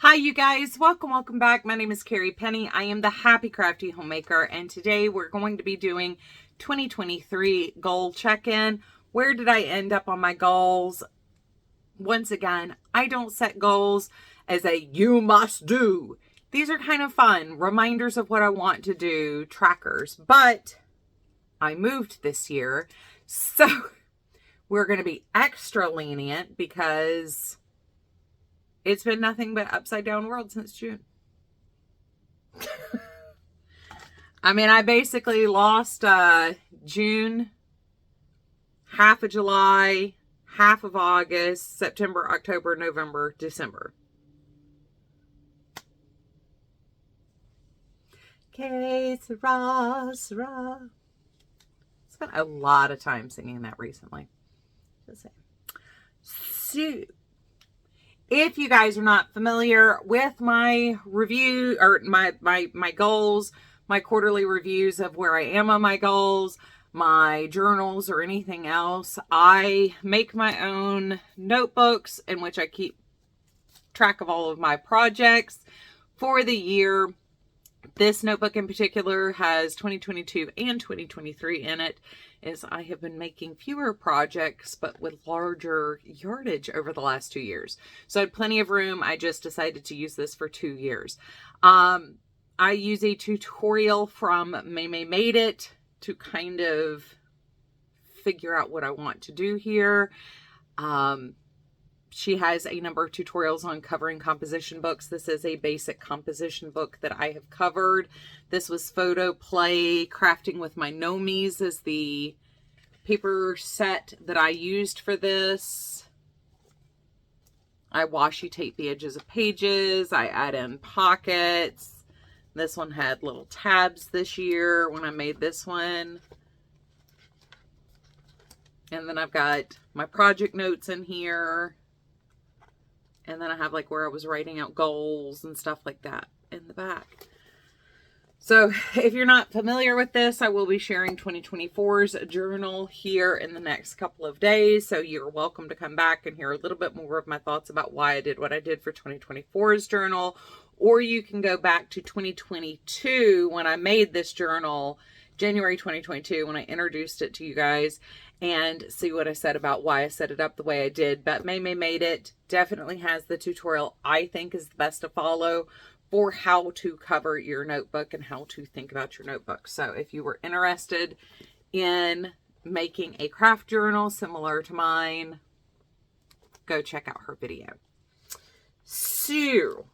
Hi you guys, welcome back. My name is Carrie Penny. I am the Happy Crafty Homemaker, and today we're going to be doing 2023 goal check-in. Where did I end up on my goals? Once again, I don't set goals as a you must do. These are kind of fun, reminders of what I want to do, trackers, but I moved this year, so we're going to be extra lenient because it's been nothing but upside down world since June. I mean, I basically lost June, half of July, half of August, September, October, November, December. Que sera, sera. Spent a lot of time singing that recently. Just saying. So, if you guys are not familiar with my review or my goals, my quarterly reviews of where I am on my goals, my journals or anything else, I make my own notebooks in which I keep track of all of my projects for the year. This notebook in particular has 2022 and 2023 in it, as I have been making fewer projects but with larger yardage over the last 2 years. So I had plenty of room. I just decided to use this for 2 years. I use a tutorial from May Made It to kind of figure out what I want to do here. She has a number of tutorials on covering composition books. This is a basic composition book that I have covered. This was Photo Play Crafting with My Nomies is the paper set that I used for this. I washi tape the edges of pages. I add in pockets. This one had little tabs this year when I made this one. And then I've got my project notes in here. And then I have like where I was writing out goals and stuff like that in the back. So if you're not familiar with this, I will be sharing 2024's journal here in the next couple of days. So you're welcome to come back and hear a little bit more of my thoughts about why I did what I did for 2024's journal. Or you can go back to 2022 when I made this journal, January 2022, when I introduced it to you guys, and see what I said about why I set it up the way I did. But May Made It definitely has the tutorial I think is the best to follow for how to cover your notebook and how to think about your notebook. So if you were interested in making a craft journal similar to mine, go check out her video. So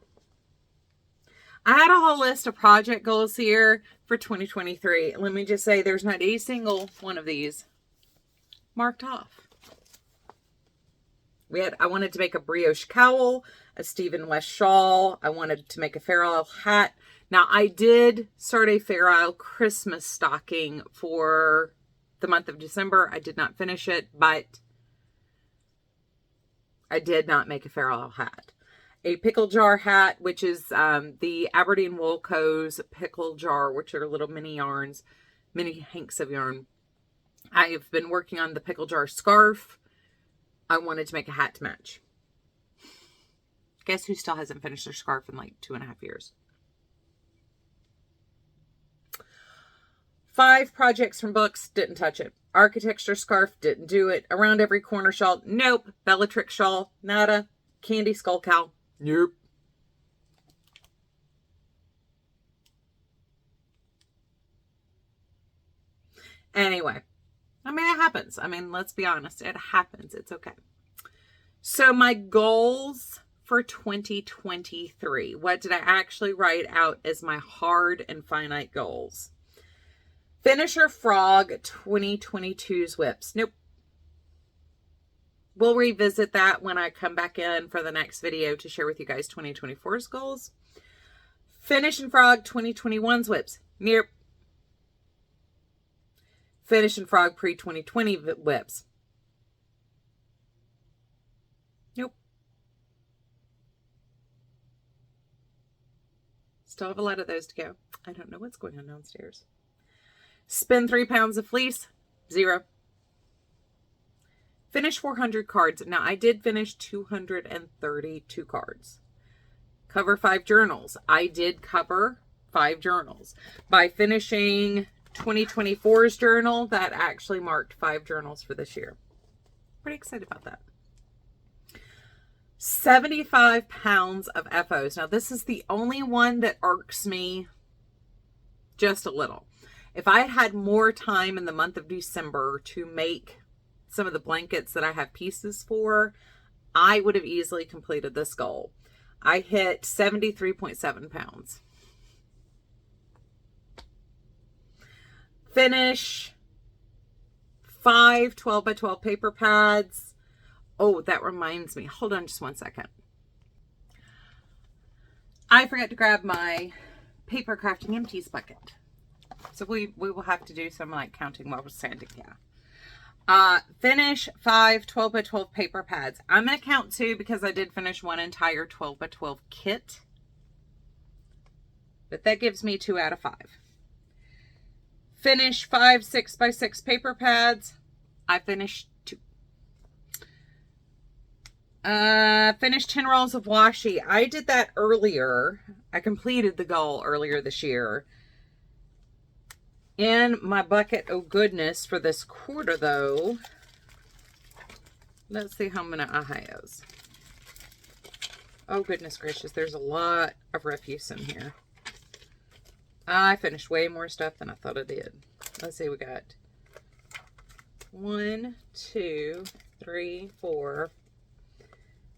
I had a whole list of project goals here for 2023. Let me just say there's not a single one of these marked off. I wanted to make a brioche cowl, a Stephen West shawl. I wanted to make a Fair Isle hat. Now, I did start a Fair Isle Christmas stocking for the month of December. I did not finish it, but I did not make a Fair Isle hat. A pickle jar hat, which is the Aberdeen Wool Co.'s pickle jar, which are little mini yarns, mini hanks of yarn. I have been working on the pickle jar scarf. I wanted to make a hat to match. Guess who still hasn't finished their scarf in like 2.5 years? 5 projects from books, didn't touch it. Architecture scarf, didn't do it. Around every corner shawl, nope. Bellatrix shawl, nada. Candy skull cowl, nope. Anyway. I mean, it happens. I mean, let's be honest. It happens. It's okay. So my goals for 2023. What did I actually write out as my hard and finite goals? Finisher Frog 2022's WIPs. Nope. We'll revisit that when I come back in for the next video to share with you guys 2024's goals. Finish and Frog 2021's WIPs. Nope. Finish and Frog pre-2020 WIPs. Nope. Still have a lot of those to go. I don't know what's going on downstairs. Spend 3 pounds of fleece. 0. Finish 400 cards. Now, I did finish 232 cards. Cover 5 journals. I did cover 5 journals. By finishing 2024's journal, that actually marked 5 journals for this year. Pretty excited about that. 75 pounds of FOs. Now, this is the only one that irks me just a little. If I had more time in the month of December to make some of the blankets that I have pieces for, I would have easily completed this goal. I hit 73.7 pounds. Finish 5 12 by 12 paper pads. Oh, that reminds me. Hold on just one second. I forgot to grab my paper crafting empties bucket. So we will have to do some like counting while we're standing. Yeah. Finish 5 12 by 12 paper pads. I'm going to count 2 because I did finish one entire 12 by 12 kit. But that gives me 2 out of 5. Finish 5 6 by 6 paper pads. I finished 2. Finished 10 rolls of washi. I did that earlier. I completed the goal earlier this year. In my bucket, oh goodness, for this quarter though, let's see how many I have. Oh goodness gracious, there's a lot of refuse in here. I finished way more stuff than I thought I did. Let's see, we got 1, 2, 3, 4,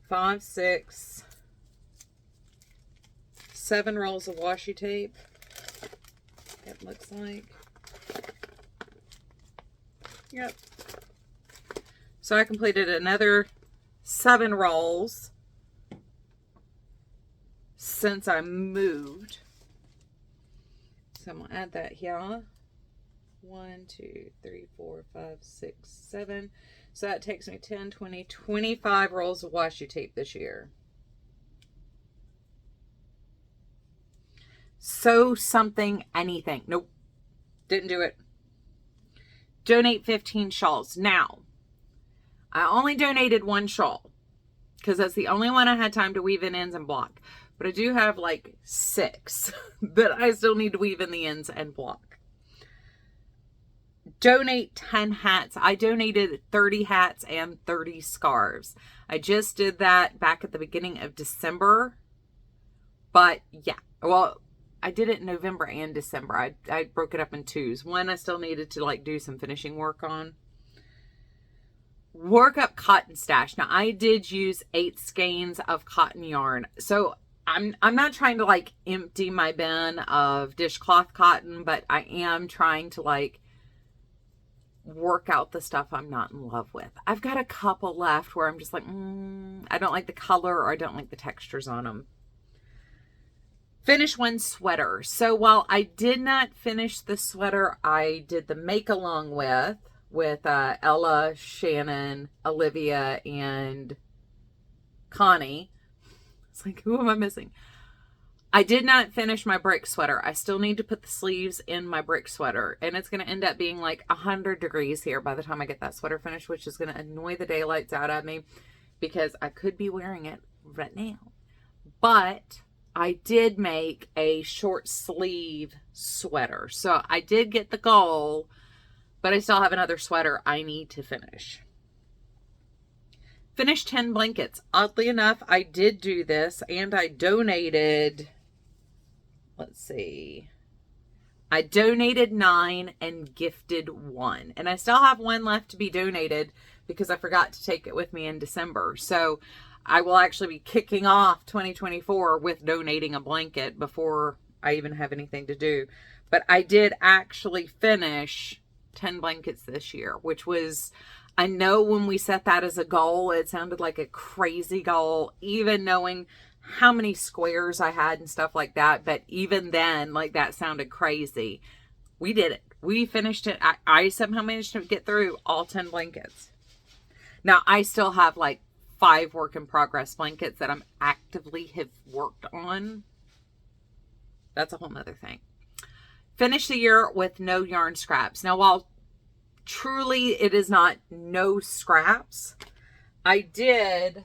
5, 6, 7 rolls of washi tape. It looks like. Yep. So I completed another 7 rolls since I moved. So I'm going to add that here. 1, 2, 3, 4, 5, 6, 7. So that takes me 10, 20, 25 rolls of washi tape this year. Sew something, anything. Nope. Didn't do it. Donate 15 shawls. Now, I only donated 1 shawl because that's the only one I had time to weave in ends and block. But I do have like 6 that I still need to weave in the ends and block. Donate 10 hats. I donated 30 hats and 30 scarves. I just did that back at the beginning of December. But yeah, well, I did it in November and December. I broke it up in 2s. One I still needed to like do some finishing work on. Work up cotton stash. Now I did use 8 skeins of cotton yarn. So I'm not trying to like empty my bin of dishcloth cotton, but I am trying to like work out the stuff I'm not in love with. I've got a couple left where I'm just like, I don't like the color or I don't like the textures on them. Finish 1 sweater. So while I did not finish the sweater I did the make along with Ella, Shannon, Olivia, and Connie. It's like, who am I missing? I did not finish my brick sweater. I still need to put the sleeves in my brick sweater. And it's going to end up being like 100 degrees here by the time I get that sweater finished, which is going to annoy the daylights out of me because I could be wearing it right now. But I did make a short sleeve sweater. So I did get the goal, but I still have another sweater I need to finish. Finish 10 blankets. Oddly enough, I did do this and I donated, let's see, I donated 9 and gifted 1. And I still have 1 left to be donated because I forgot to take it with me in December. So I will actually be kicking off 2024 with donating a blanket before I even have anything to do. But I did actually finish 10 blankets this year, which was, I know when we set that as a goal, it sounded like a crazy goal, even knowing how many squares I had and stuff like that. But even then, like, that sounded crazy. We did it. We finished it. I somehow managed to get through all 10 blankets. Now, I still have like 5 work in progress blankets that I'm actively have worked on. That's a whole nother thing. Finish the year with no yarn scraps. Now, while truly it is not no scraps, I did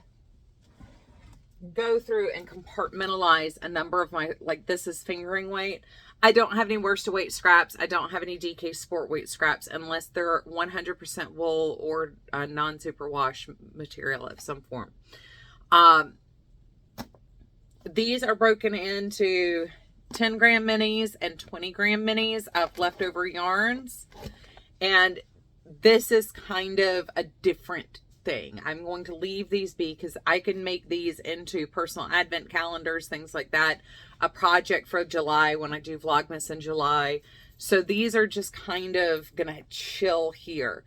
go through and compartmentalize a number of my, like this is fingering weight. I don't have any worsted weight scraps. I don't have any DK sport weight scraps unless they're 100% wool or non-superwash material of some form. These are broken into 10 gram minis and 20 gram minis of leftover yarns. And this is kind of a different thing. I'm going to leave these be because I can make these into personal advent calendars, things like that. A project for July when I do Vlogmas in July. So these are just kind of going to chill here.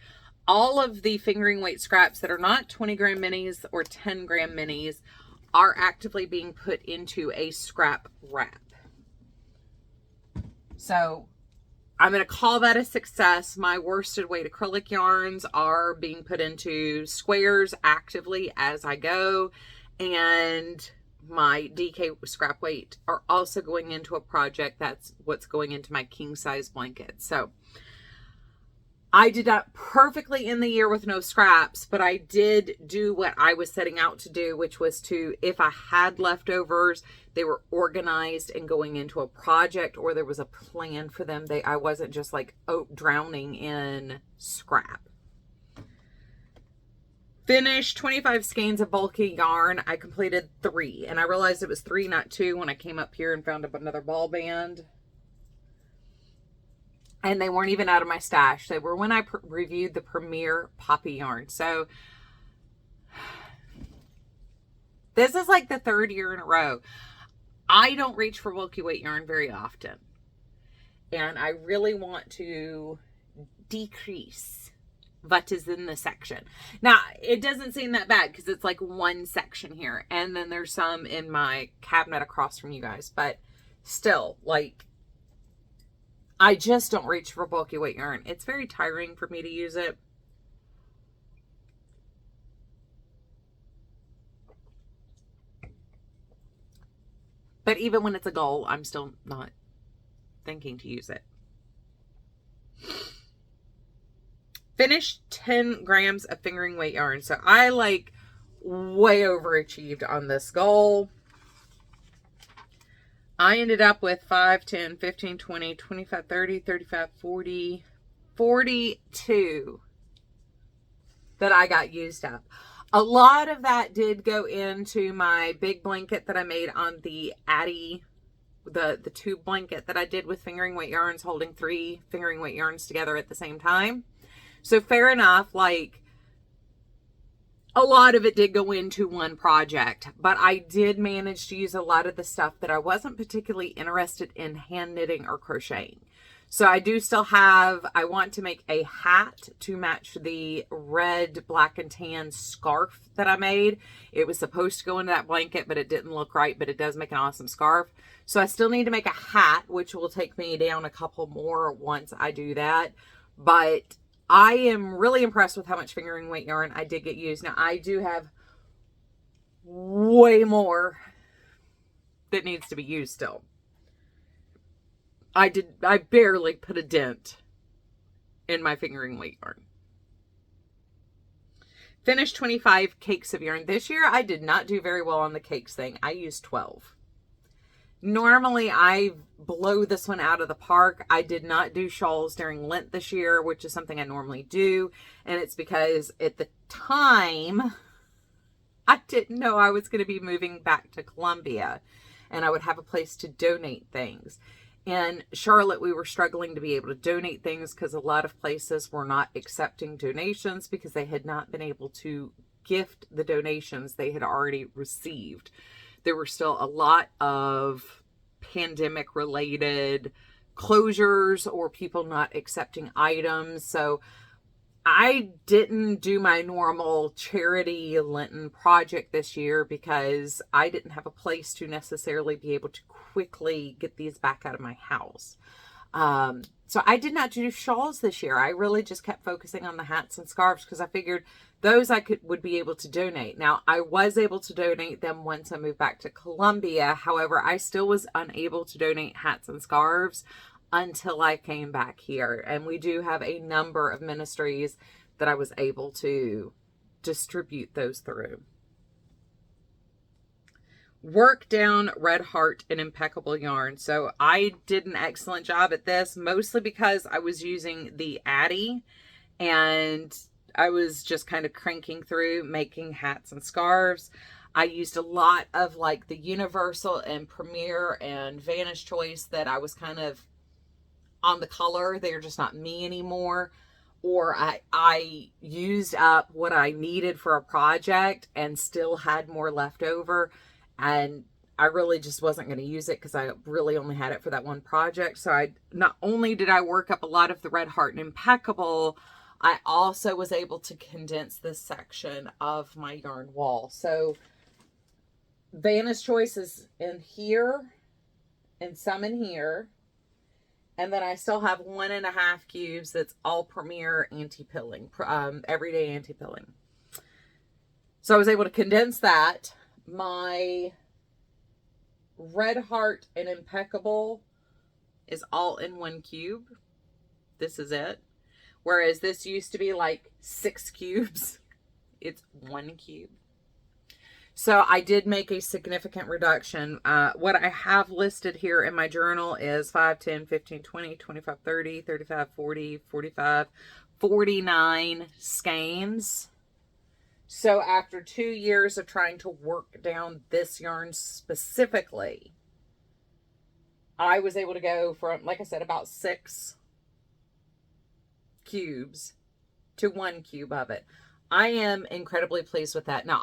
All of the fingering weight scraps that are not 20 gram minis or 10 gram minis are actively being put into a scrap wrap. So I'm going to call that a success. My worsted weight acrylic yarns are being put into squares actively as I go. And my DK scrap weight are also going into a project. That's what's going into my king size blanket. So I did that perfectly in the year with no scraps, but I did do what I was setting out to do, which was to, if I had leftovers, they were organized and going into a project, or there was a plan for them. I wasn't just like drowning in scrap. Finished 25 skeins of bulky yarn. I completed 3, and I realized it was 3, not 2, when I came up here and found another ball band. And they weren't even out of my stash. They were when I reviewed the Premier Poppy yarn. So this is like the 3rd year in a row. I don't reach for bulky weight yarn very often. And I really want to decrease what is in the section. Now, it doesn't seem that bad because it's like one section here. And then there's some in my cabinet across from you guys. But still, like, I just don't reach for bulky weight yarn. It's very tiring for me to use it. But even when it's a goal, I'm still not thinking to use it. Finished 10 grams of fingering weight yarn. So I like way overachieved on this goal. I ended up with 5, 10, 15, 20, 25, 30, 35, 40, 42 that I got used up. A lot of that did go into my big blanket that I made on the Addie, the tube blanket that I did with fingering weight yarns, holding 3 fingering weight yarns together at the same time. So fair enough, like, a lot of it did go into one project, but I did manage to use a lot of the stuff that I wasn't particularly interested in hand knitting or crocheting. So I do still have, I want to make a hat to match the red, black, and tan scarf that I made. It was supposed to go into that blanket, but it didn't look right, but it does make an awesome scarf. So I still need to make a hat, which will take me down a couple more once I do that. But I am really impressed with how much fingering weight yarn I did get used. Now, I do have way more that needs to be used still. I barely put a dent in my fingering weight yarn. Finished 25 cakes of yarn. This year, I did not do very well on the cakes thing. I used 12. Normally, I blow this one out of the park. I did not do shawls during Lent this year, which is something I normally do. And it's because at the time, I didn't know I was going to be moving back to Columbia and I would have a place to donate things. In Charlotte, we were struggling to be able to donate things because a lot of places were not accepting donations because they had not been able to gift the donations they had already received. There were still a lot of pandemic related closures or people not accepting items. So I didn't do my normal charity Lenten project this year because I didn't have a place to necessarily be able to quickly get these back out of my house. So I did not do shawls this year. I really just kept focusing on the hats and scarves because I figured those I would be able to donate. Now, I was able to donate them once I moved back to Columbia. However, I still was unable to donate hats and scarves until I came back here. And we do have a number of ministries that I was able to distribute those through. work down Red Heart and Impeccable yarn. So I did an excellent job at this, mostly because I was using the Addy and I was just kind of cranking through making hats and scarves. I used a lot of like the Universal and Premier and Vanish Choice that I was kind of on the color. They're just not me anymore. Or I used up what I needed for a project and still had more left over. And I really just wasn't going to use it because I really only had it for that one project. So not only did I work up a lot of the Red Heart and Impeccable, I also was able to condense this section of my yarn wall. So Vanish Choice is in here and some in here. And then I still have 1.5 cubes that's all Premier anti-pilling, everyday anti-pilling. So I was able to condense that. My Red Heart and Impeccable is all in 1 cube. This is it. Whereas this used to be like 6 cubes. It's 1 cube. So I did make a significant reduction. What I have listed here in my journal is 5, 10, 15, 20, 25, 30, 35, 40, 45, 49 skeins. So after 2 years of trying to work down this yarn specifically, I was able to go from, like I said, about 6 cubes to 1 cube of it. I am incredibly pleased with that. Now,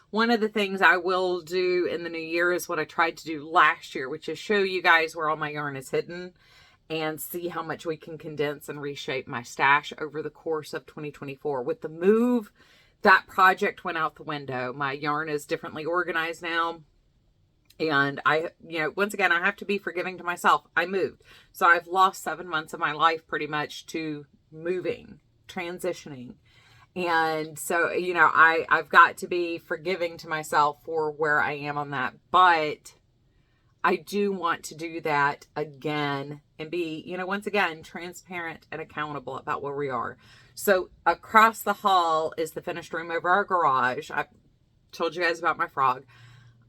one of the things I will do in the new year is what I tried to do last year, which is show you guys where all my yarn is hidden and see how much we can condense and reshape my stash over the course of 2024. With the move, that project went out the window. My yarn is differently organized now. And once again, I have to be forgiving to myself. I moved. So I've lost 7 months of my life pretty much to moving, transitioning. And so, I've got to be forgiving to myself for where I am on that. But I do want to do that again and be, once again, transparent and accountable about where we are. So across the hall is the finished room over our garage. I told you guys about my frog.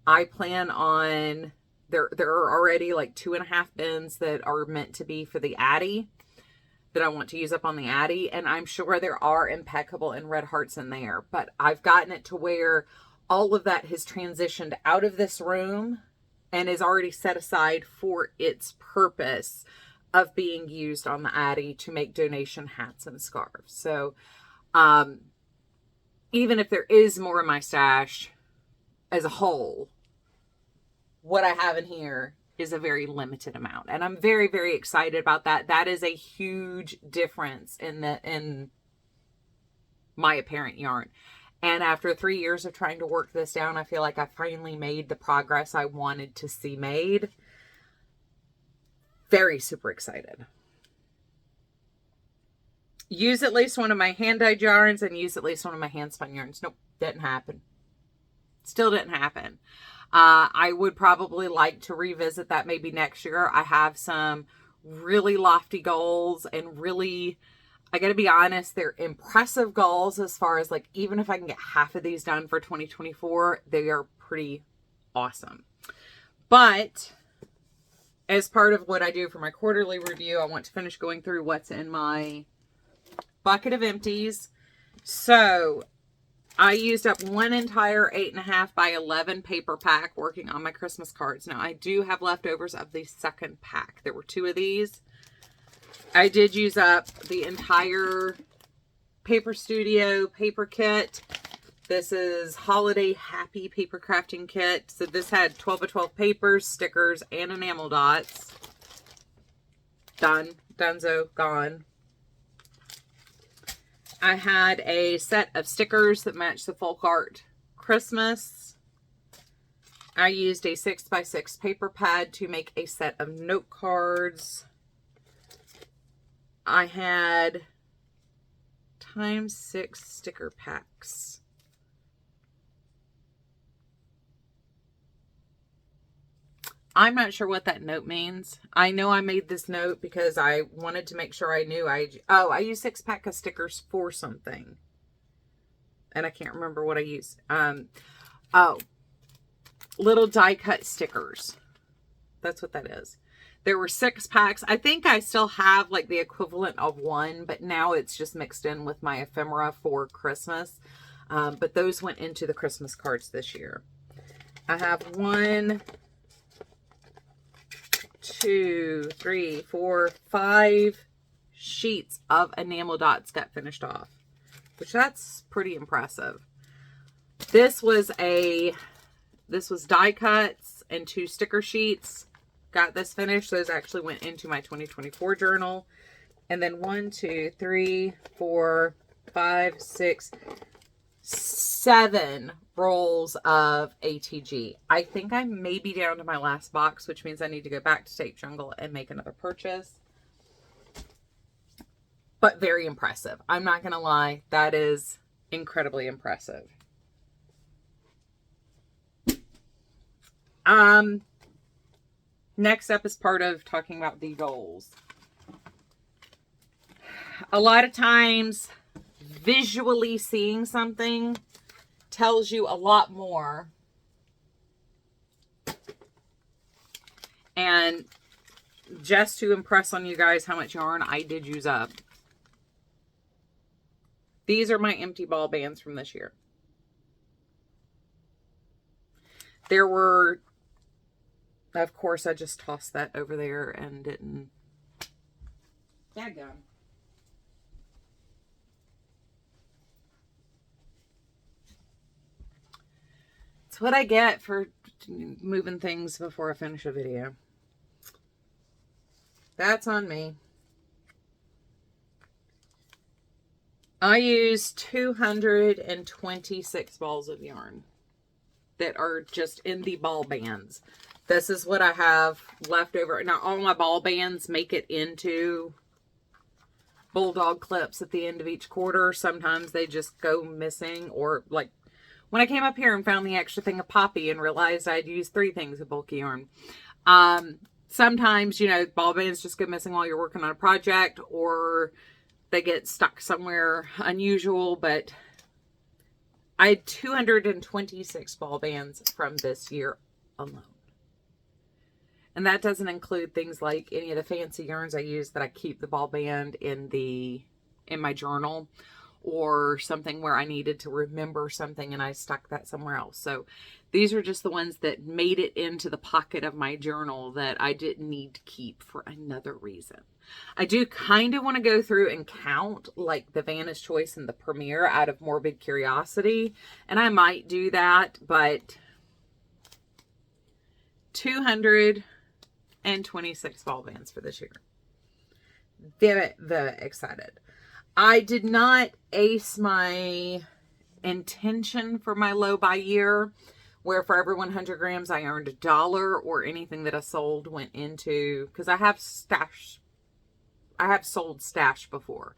I plan on, there are already like 2.5 bins that are meant to be for the Addy, that I want to use up on the Addy, and I'm sure there are Impeccable and Red Hearts in there, but I've gotten it to where all of that has transitioned out of this room and is already set aside for its purpose of being used on the Addy to make donation hats and scarves. So even if there is more in my stash as a whole, what I have in here is a very limited amount. And I'm very, very excited about that. That is a huge difference in my apparent yarn. And after 3 years of trying to work this down, I feel like I finally made the progress I wanted to see made. Very super excited. Use at least one of my hand-dyed yarns and use at least one of my hand-spun yarns. Nope, didn't happen. Still didn't happen. I would probably like to revisit that maybe next year. I have some really lofty goals and really, I got to be honest, they're impressive goals as far as like, even if I can get half of these done for 2024, they are pretty awesome. But as part of what I do for my quarterly review, I want to finish going through what's in my bucket of empties. So I used up one entire 8.5 by 11 paper pack working on my Christmas cards. Now I do have leftovers of the second pack. There were 2 of these. I did use up the entire Paper Studio paper kit. This is Holiday Happy Paper Crafting Kit. So this had 12 by 12 papers, stickers, and enamel dots. Done. Dunzo. Gone. I had a set of stickers that matched the folk art Christmas. I used a 6x6 paper pad to make a set of note cards. I had ×6 sticker packs. I'm not sure what that note means. I know I made this note because I wanted to make sure I knew I used 6 pack of stickers for something. And I can't remember what I used. little die cut stickers. That's what that is. There were 6 packs. I think I still have like the equivalent of one, but now it's just mixed in with my ephemera for Christmas. But those went into the Christmas cards this year. I have 1, 2, 3, 4, 5 sheets of enamel dots got finished off, which that's pretty impressive. This was die cuts and 2 sticker sheets. Got this finished. Those actually went into my 2024 journal. And then 1, 2, 3, 4, 5, 6, 7 rolls of ATG. I think I may be down to my last box, which means I need to go back to Tape Jungle and make another purchase. But very impressive. I'm not going to lie. That is incredibly impressive. Next up is part of talking about the goals. A lot of times, visually seeing something tells you a lot more. And just to impress on you guys how much yarn I did use up. These are my empty ball bands from this year. There were, of course, I just tossed that over there and didn't. Dadgum. It's what I get for moving things before I finish a video. That's on me. I used 226 balls of yarn that are just in the ball bands. This is what I have left over. Now, all my ball bands make it into bulldog clips at the end of each quarter. Sometimes they just go missing, or like when I came up here and found the extra thing of poppy and realized I'd used 3 things of bulky yarn. Sometimes, you know, ball bands just go missing while you're working on a project, or they get stuck somewhere unusual, but I had 226 ball bands from this year alone. And that doesn't include things like any of the fancy yarns I use that I keep the ball band in my journal, or something where I needed to remember something and I stuck that somewhere else. So these are just the ones that made it into the pocket of my journal that I didn't need to keep for another reason. I do kind of want to go through and count like the Vanna's Choice and the Premier out of morbid curiosity. And I might do that, but 226 ball bands for this year. Very, very excited. I did not ace my intention for my low by year, where for every 100 grams I earned $1, or anything that I sold went into, because I have sold stash before.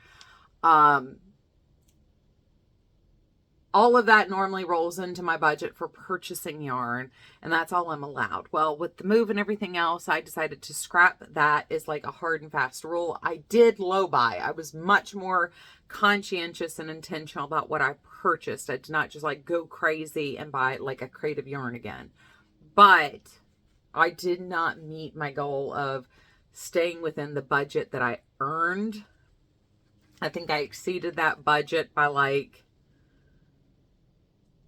All of that normally rolls into my budget for purchasing yarn, and that's all I'm allowed. Well, with the move and everything else, I decided to scrap that as like a hard and fast rule. I did low buy. I was much more conscientious and intentional about what I purchased. I did not just like go crazy and buy like a crate of yarn again. But I did not meet my goal of staying within the budget that I earned. I think I exceeded that budget by like,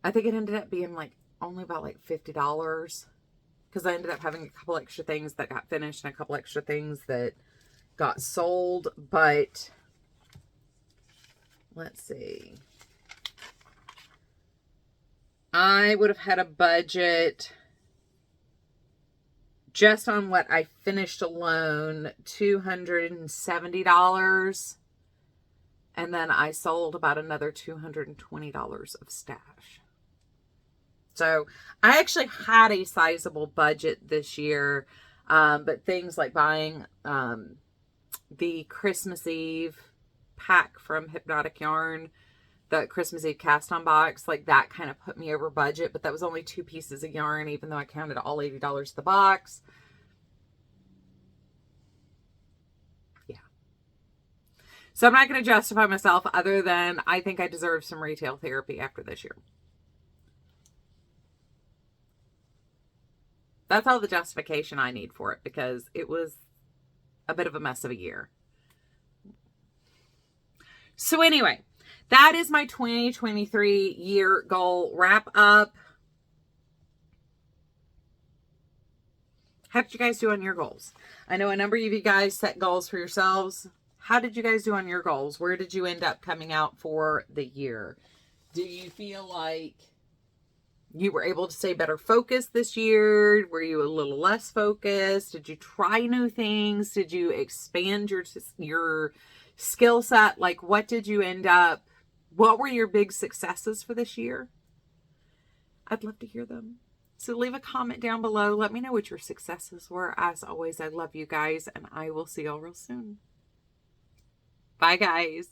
I think it ended up being like only about like $50, because I ended up having a couple extra things that got finished and a couple extra things that got sold. But let's see. I would have had a budget just on what I finished alone, $270. And then I sold about another $220 of stash. So I actually had a sizable budget this year, but things like buying the Christmas Eve pack from Hypnotic Yarn, the Christmas Eve cast on box, like that kind of put me over budget, but that was only 2 pieces of yarn, even though I counted all $80 the box. Yeah. So I'm not going to justify myself other than I think I deserve some retail therapy after this year. That's all the justification I need for it, because it was a bit of a mess of a year. So anyway, that is my 2023 year goal wrap up. How did you guys do on your goals? I know a number of you guys set goals for yourselves. How did you guys do on your goals? Where did you end up coming out for the year? Do you feel like you were able to stay better focused this year? Were you a little less focused? Did you try new things? Did you expand your skill set? Like, what did you end up? What were your big successes for this year? I'd love to hear them. So leave a comment down below. Let me know what your successes were. As always, I love you guys, and I will see y'all real soon. Bye, guys.